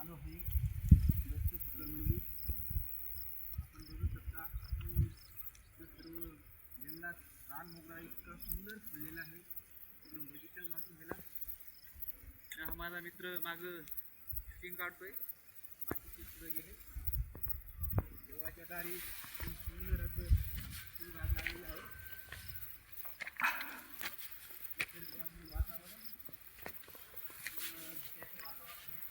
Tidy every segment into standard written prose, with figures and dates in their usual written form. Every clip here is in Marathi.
आलो आहे दत्त सुकरमंदी. आपण बघू शकता की हे सर्व यंदा रान मोगरा इतका सुंदर फुललेला आहे. पूर्ण बगीचाच वाटून गेला. हा माझा मित्र मागं शूटिंग काढतोय. बाकीचे पुढे गेले. देवाच्या दारी खूप सुंदर असं फुलबाग लागलेलं आहे. निसर्गरम्य वातावरण. त्याचं वातावरण आहे.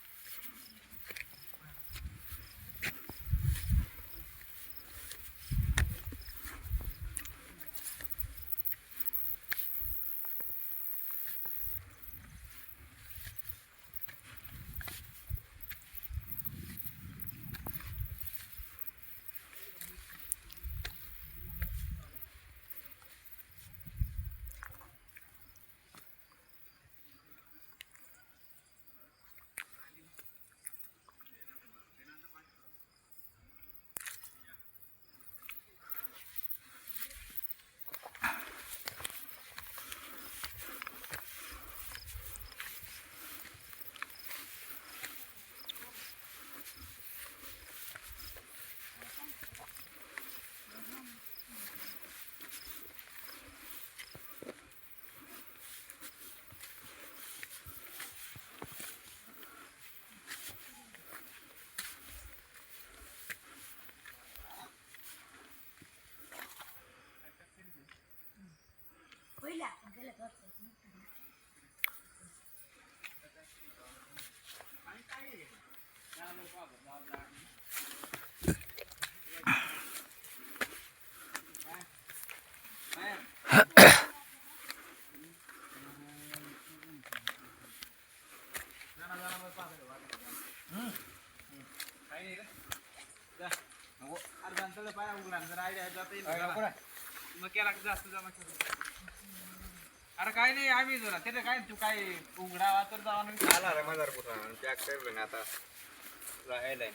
अरे काय नाही आम्ही जरा त्याचं काय तू काय उघडावा तर जावा आला रे माझा कुठं पॅक ठेवलं ना आता राहायला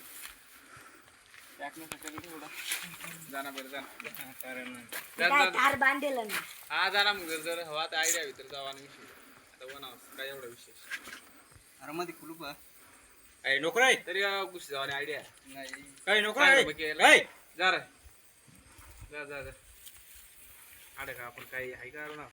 जाना बरं जाना कारण तार बांधेल ना हा जाना मग जर हवा तर आयडिया तर जावा विषय आता बनाव काय एवढा विशेष अरे मध्ये कुलूप आहे नको रे तरी गुस्से जावा आयडिया नाही काय नको रे जा रे जा जा जा अरे का आपण काही आहे का ना